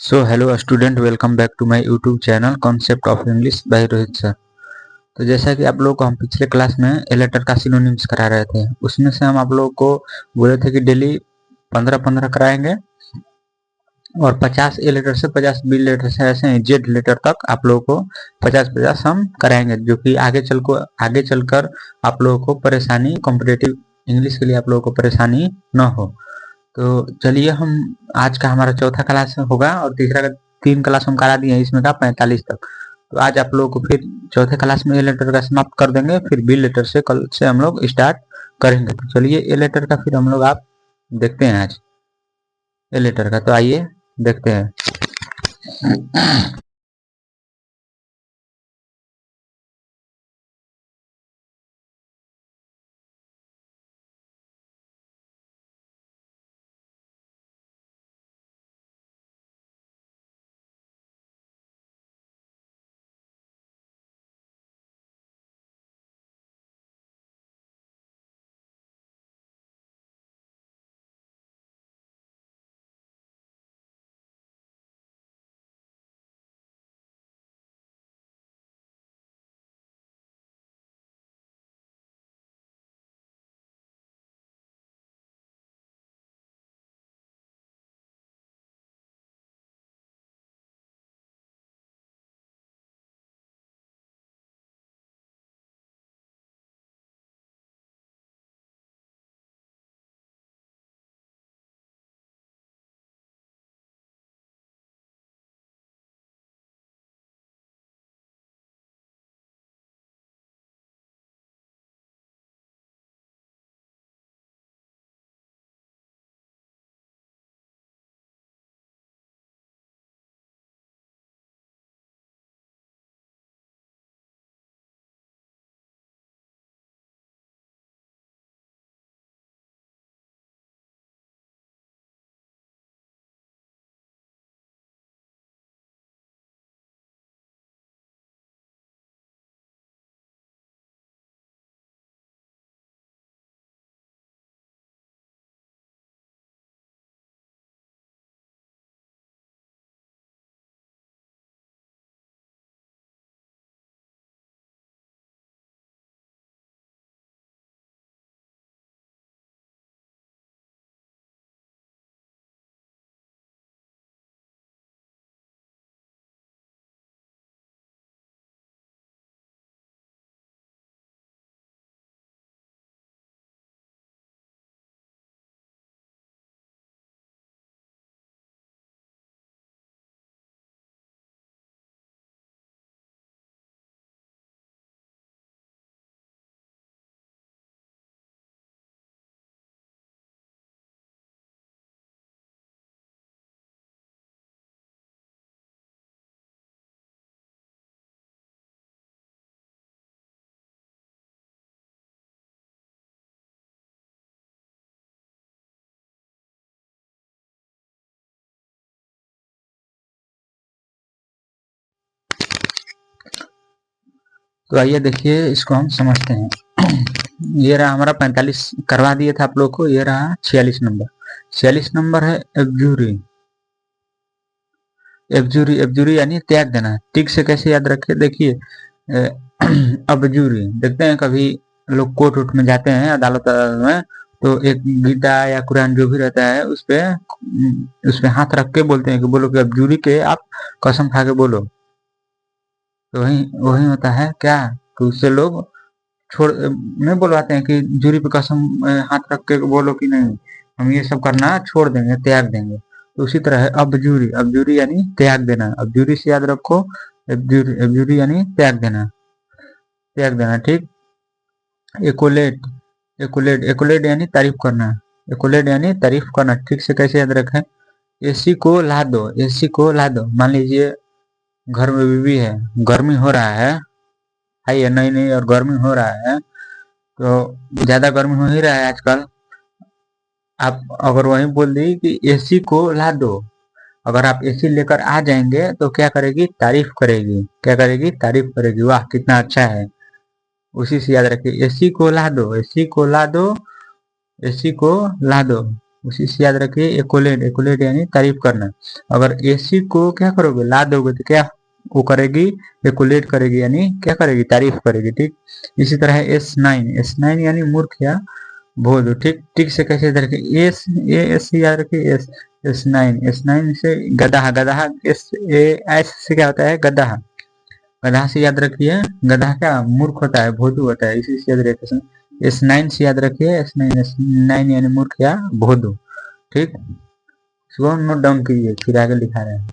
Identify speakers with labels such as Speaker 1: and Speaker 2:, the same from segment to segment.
Speaker 1: So hello student, welcome back to my YouTube channel concept of English by Rohit sir. तो जैसा कि आप लोगों को हम पिछले क्लास में ए लेटर का सिनोनिम्स करा रहे थे, उसमें से हम आप लोगों को बोले थे कि डेली 15-15 कराएंगे और 50 ए लेटर से 50 बी लेटर से ऐसे जेड लेटर तक आप लोगों को 50-50 हम कराएंगे, जो कि आगे चलकर आप लोगों को परेशानी, कॉम्पिटेटिव इंग्लिश के लिए आप लोगों को परेशानी न हो। तो चलिए, हम आज का हमारा चौथा क्लास होगा और तीसरा का 3 क्लास हम करा दिए हैं, इसमें का 45 तक। तो आज आप लोगों को फिर चौथे क्लास में ए लेटर का समाप्त कर देंगे, फिर बी लेटर से कल से हम लोग स्टार्ट करेंगे। तो चलिए, ए लेटर का फिर हम लोग आप देखते हैं आज ए लेटर का। तो आइए देखते हैं। तो आइए देखिए, इसको हम समझते हैं। ये रहा हमारा 45 करवा दिए थे आप लोग को। ये रहा 46 नंबर। 46 नंबर है एब्जूरी। एब्जूरी, एब्जूरी यानी त्याग देना। टिक से कैसे याद रखे, देखिए अबजूरी देखते हैं, कभी लोग कोर्ट वोट में जाते हैं, अदालत में, तो एक गीता या कुरान जो भी रहता है उस पे हाथ रख के बोलते हैं कि बोलो कि अबजूरी के आप कसम खा के बोलो। तो वही वही होता है क्या, कि उससे लोग छोड़ नहीं बोलवाते हैं कि जूरी पे कसम हाथ रख के बोलो कि नहीं, हम ये सब करना छोड़ देंगे, त्याग देंगे। तो उसी तरह है अबजूरी। अबजूरी यानी त्याग देना। अबजूरी से याद रखो, अबजूरी, अबजूरी यानी त्याग देना, त्याग देना। ठीक। एकोलेट, एकोलेट, एकोलेट यानी तारीफ करना। एकोलेट यानी तारीफ करना। ठीक से कैसे याद रखें, एसी को ला दो, एसी को ला दो। मान लीजिए घर में बीवी है, गर्मी हो रहा है नहीं नहीं, और गर्मी हो रहा है, तो ज्यादा गर्मी हो ही रहा है आजकल। आप अगर वही बोल दी कि एसी को ला दो, अगर आप एसी लेकर आ जाएंगे तो क्या करेगी, तारीफ करेगी। क्या करेगी, तारीफ करेगी, वाह कितना अच्छा है। उसी से याद रखिए, एसी को ला दो, एसी को ला दो, एसी को ला दो। उसी से याद रखिए एकोलेट, एकोलेट यानी तारीफ करना। अगर एसी को क्या करोगे, ला दोगे तो क्या वो करेगी, एकोलेट करेगी यानी क्या करेगी, तारीफ करेगी। ठीक, इसी तरह S9, S9 यानी मूर्ख या भोदू। ठीक, ठीक से कैसे याद रखिए, एस ए एस से याद रखिए, एस S9, S9 से गधा, गधा एस ए एस से क्या होता है, गधा, गधा से याद रखिए, गधा क्या मूर्ख होता है, भोदू होता है, इसी से याद रखिए। S9 से याद रखिए, S9, S9 यानी मूर्ख या भोदू। ठीक, इसको नोट डाउन कीजिए, फिर आगे लिखा रहे हैं।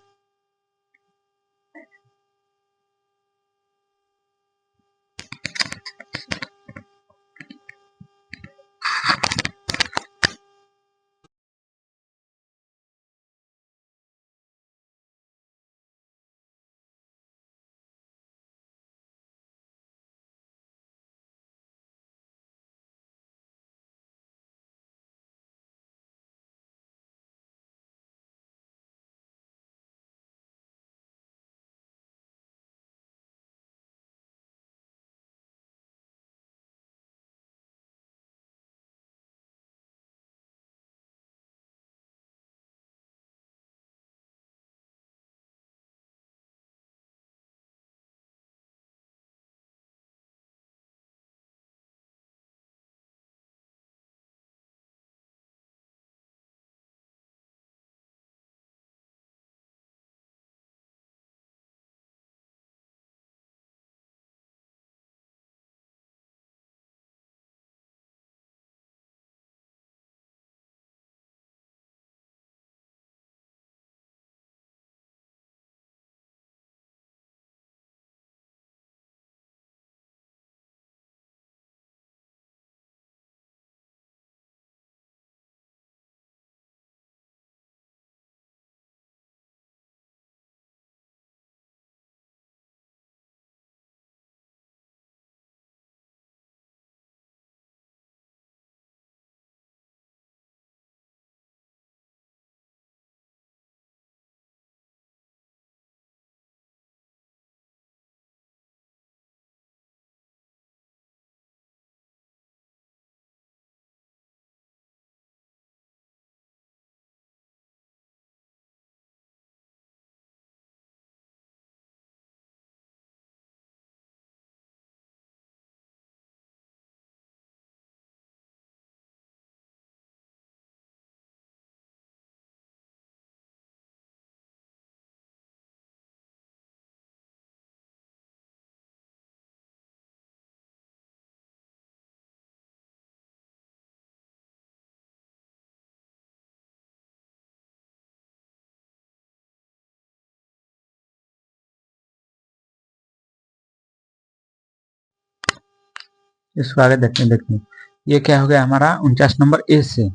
Speaker 1: इसको आगे देखते हैं, देखिए ये क्या हो गया हमारा 49 नंबर ए से,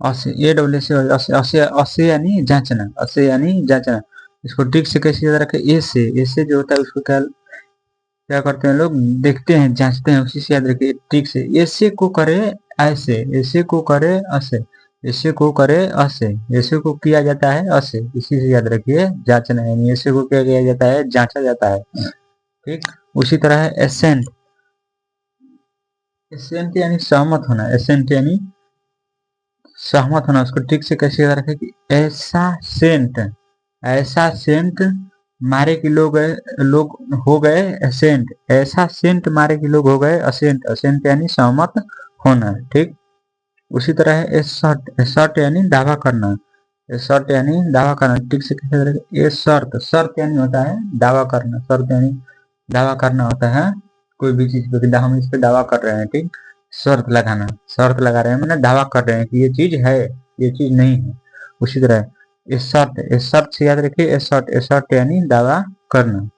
Speaker 1: असे, ए डब्ल्यू से, असे, असे, असे यानी जांचना, असे यानी जांचना। इसको ठीक से कैसे याद रखें, ए से जो होता है उसको क्या क्या करते हैं लोग, देखते हैं, जांचते हैं, उसी से याद रखिए ठीक से। ऐसे को करे ऐसे, ऐसे को करे ऐसे, ऐसे को करे ऐसे, ऐसे को किया जाता है ऐसे, इसी से याद रखिए जांचना, यानी ऐसे को क्या किया जाता है, जांचा जाता है। ठीक, उसी तरह है एसेंट, एसेंट यानी सहमत होना, एसेंट यानी सहमत होना। उसको ठीक से कैसे याद रखें कि ऐसा सेंट, ऐसा सेंट मारे कि लोग हो गए असेंट, ऐसा सेंट मारे कि लोग हो गए असेंट, असेंट यानी सहमत होना। ठीक, उसी तरह है एसर्ट, एसर्ट यानी दावा करना, एसर्ट यानी दावा करना। ठीक से कैसे करेंगे, ए शर्त, शर्त यानी होता है दावा करना, शर्त यानी दावा करना होता है कोई भी चीज पे, हम इस पे दावा कर रहे हैं। ठीक, शर्त लगाना, शर्त लगा रहे हैं मैंने दावा कर रहे हैं कि ये चीज है, ये चीज नहीं है। उसी तरह एसर्ट, एसर्ट से याद रखिए, एसर्ट, एसर्ट यानी दावा करना।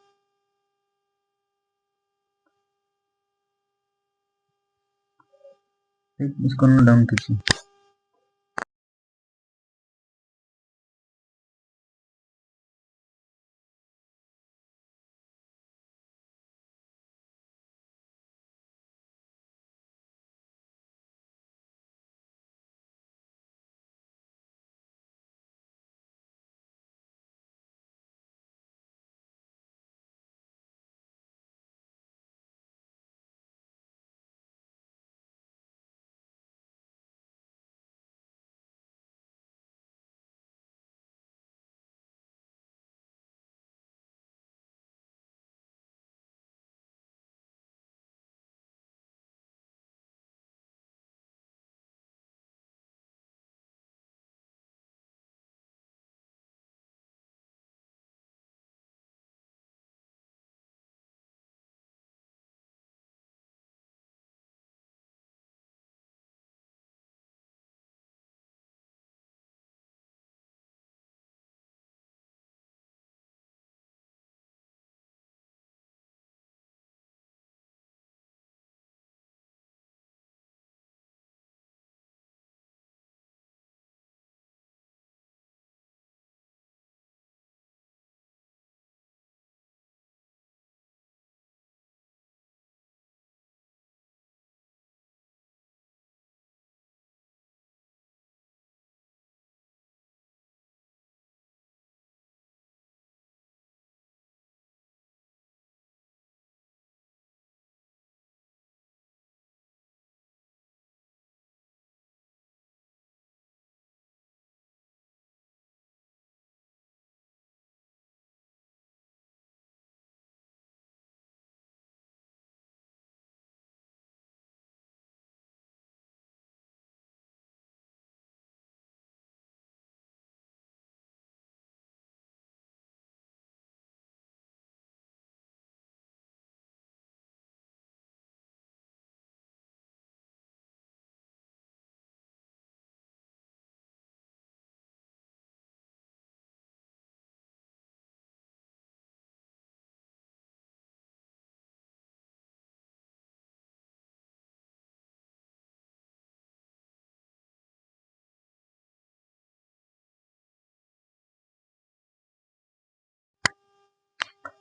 Speaker 1: ठीक, इसको नोट डाउन कीजिए।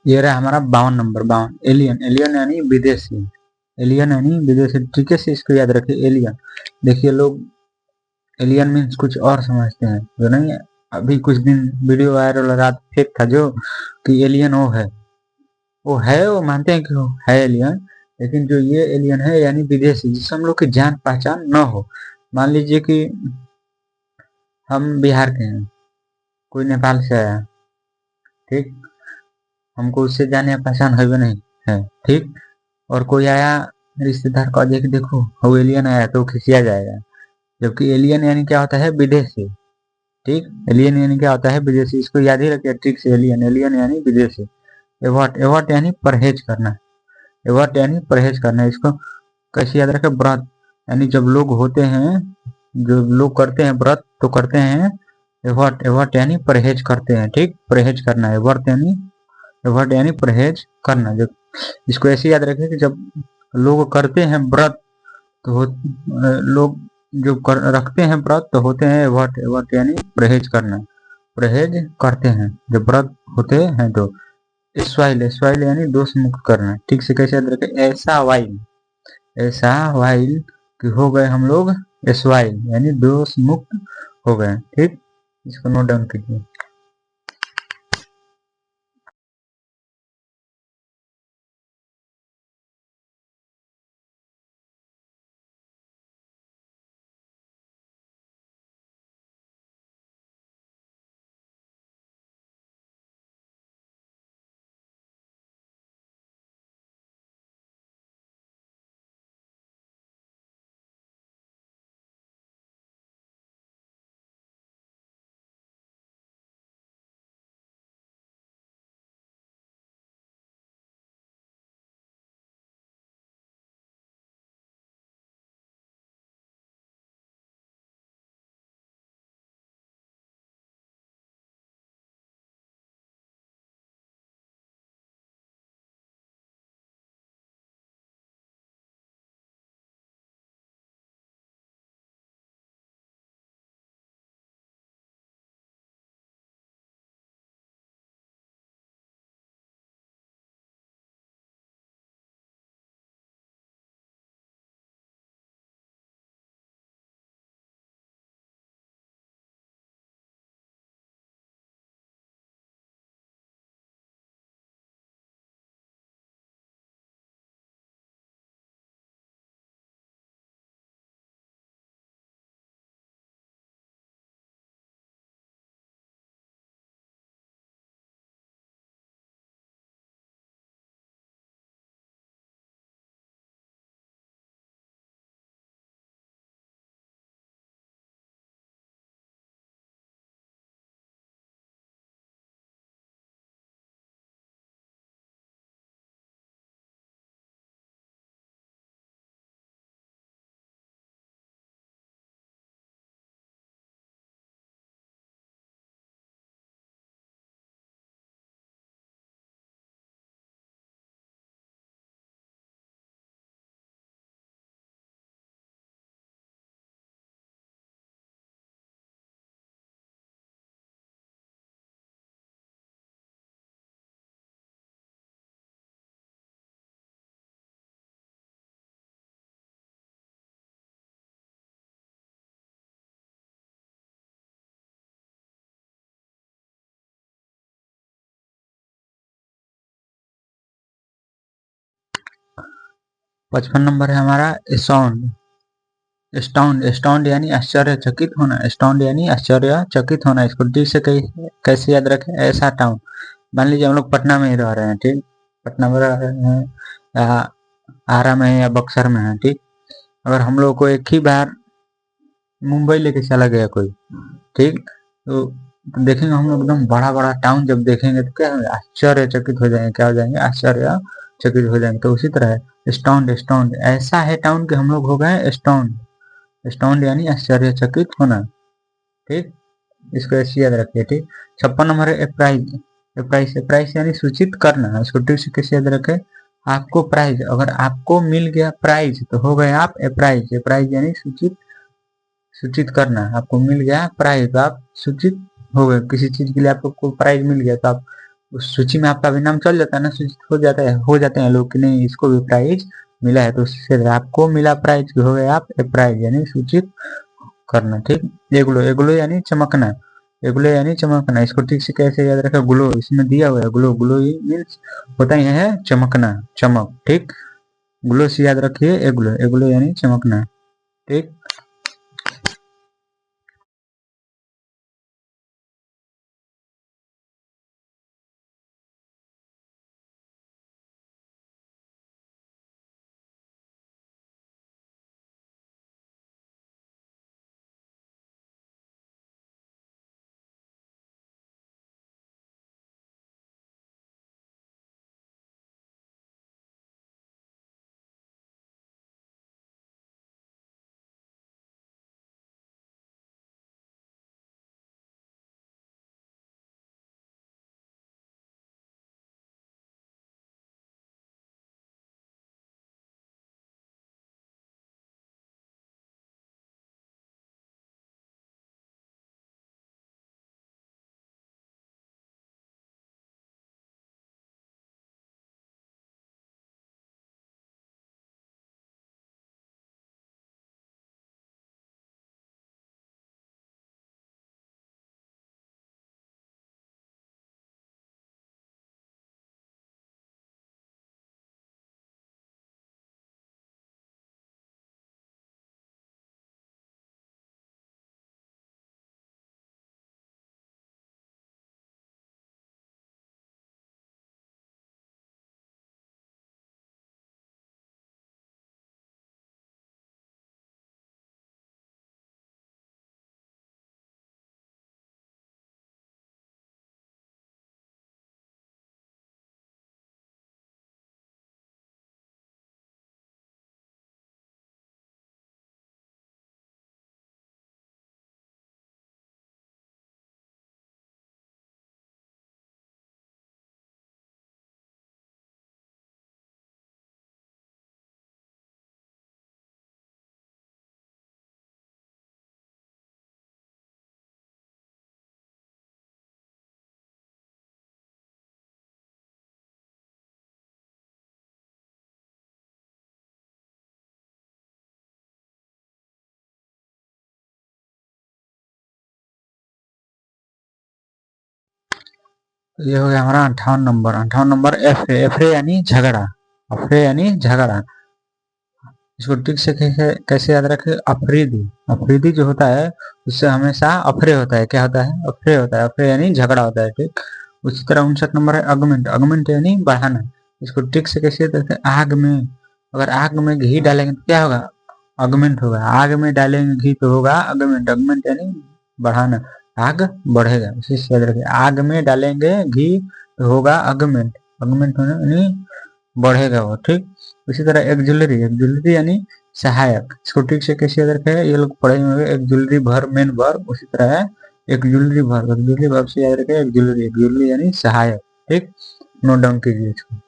Speaker 1: ये रहा हमारा 52 नंबर, 52 एलियन। एलियन यानी विदेशी, एलियन यानी विदेशी, ठीक से इसको याद रखिए एलियन। देखिए लोग एलियन मीन्स कुछ और समझते हैं, जो नहीं है। अभी कुछ दिन वीडियो वायरल हो रहा फेक था जो कि एलियन वो मानते हैं कि वो है एलियन, लेकिन जो ये एलियन है यानी विदेशी, जिससे हम लोग की जान पहचान न हो। मान लीजिए कि हम बिहार के हैं, कोई नेपाल से आया, ठीक, हमको उससे जाने या पहचान है भी नहीं है, ठीक, और कोई आया रिश्तेदार को देख देखो वो एलियन आया, तो खिसिया जाएगा। जबकि एलियन यानी क्या होता है, विदेशी, ठीक। एलियन यानी क्या होता है, विदेशी। इसको याद ही रखिए ठीक से, एलियन, एलियन यानी विदेशी। एवॉट, एवॉट यानी परहेज करना, एवॉट यानी परहेज करना। इसको कैसे याद रखें, व्रत यानी जब लोग होते हैं, जो लोग करते हैं व्रत, तो करते हैं एवॉट, एवॉट यानी परहेज करते हैं, ठीक, परहेज करना है। व्रत यानी, एवॉट यानी परहेज करना। जब इसको ऐसे याद रखें कि जब लोग करते हैं व्रत, तो लोग जो रखते हैं व्रत, तो होते हैं एवॉट, एवॉट यानी परहेज करना, परहेज करते हैं जब व्रत होते हैं। तो स्वाइल, स्वाइल यानी दोष मुक्त करना, ठीक से कैसे याद रखें, ऐसा वाइल, ऐसा वाइल कि हो गए हम लोग स्वाइल यानी दोष मुक्त हो गए, ठीक। इसको नोट डाउन कीजिए। पचपन नंबर है हमारा साउंड, स्टाउंड, स्टाउंड यानी आश्चर्यचकित होना, स्टाउंड यानी आश्चर्यचकित होना। इसको डी से कैसे याद रखें, ऐसा टाउन। मान लीजिए हम लोग पटना में ही रह रहे हैं, ठीक, पटना में रह रहे हैं या आरा में है या बक्सर में है, ठीक। अगर हम लोग को एक ही बार मुंबई लेके चला गया कोई, ठीक, तो देखेंगे हम लोग एकदम बड़ा बड़ा टाउन जब देखेंगे तो क्या होगा, आश्चर्यचकित हो जाएंगे, क्या हो जाएंगे, आश्चर्यचकित हो जाएंगे। तो उसी तरह स्टाउंड, स्टाउंड ऐसा है टाउन कि हम लोग हो गए स्टाउंड, स्टाउंड यानी आश्चर्यचकित होना, ठीक। इसको ऐसे याद रखिए, ठीक। 56 नंबर है अप्राइज, अप्राइज, अप्राइज यानी सूचित करना। इसको ठीक से कैसे याद रखें, आपको प्राइज, अगर आपको मिल गया प्राइज तो हो गए आप अप्राइज, अप्राइज यानी सूचित, सूचित करना। आपको मिल गया प्राइज तो आप सूचित हो गए, किसी चीज के लिए आपको प्राइज मिल गया तो आप उस सूची में आपका भी नाम चल जाता है ना, सूचित हो जाते हैं लोग कि नहीं इसको भी प्राइज मिला है, तो उससे आपको मिला प्राइज हो गए आप प्राइज यानी सूचित करना। ठीक, एग्लो एग्लो यानी चमकना, एग्लो यानी चमकना। इसको ठीक से कैसे याद रखें, ग्लो इसमें दिया हुआ है, ग्लो ग्लो मीन्स होता ही है चमकना, चमक। ठीक, ग्लो से याद रखिए, एग्लो एग्लो यानी चमकना। ठीक, तो ये हो गया हमारा 58 नंबर। 58 नंबर एफरे यानी झगड़ा, अफरे यानी झगड़ा। इसको ठीक से कैसे याद रखें, अफरीदी, अफरीदी जो होता है उससे हमेशा अफरे होता है, क्या होता है, अफरे होता है, अफरे यानी झगड़ा होता है। ठीक, उसी तरह 59 नंबर है अगमेंट, अगमेंट यानी बढ़ाना। इसको ठीक से कैसे याद रखें, आग में, अगर आग में घी डालेंगे तो क्या होगा, अगमेंट होगा, आग में डालेंगे घी तो होगा अगमेंट, अगमेंट यानी बढ़ाना, आग बढ़ेगा। इसी से याद रखें, आग में डालेंगे घी तो होगा अगमेंट, अगमेंट होना यानी बढ़ेगा वो। ठीक, इसी तरह एक्जुलरी, एक्जुलरी यानी सहायक। इसको ठीक से कैसे याद रखें, ये लोग पढ़े होंगे, एक्जुलरी भर मेन भर, उसी तरह है एक्जुलरी भर, एक्जुलरी भर से याद रखें एक्जुलरी, एक्जुलरी यानी सहायक। ठीक, नोट डाउन कीजिए इसको।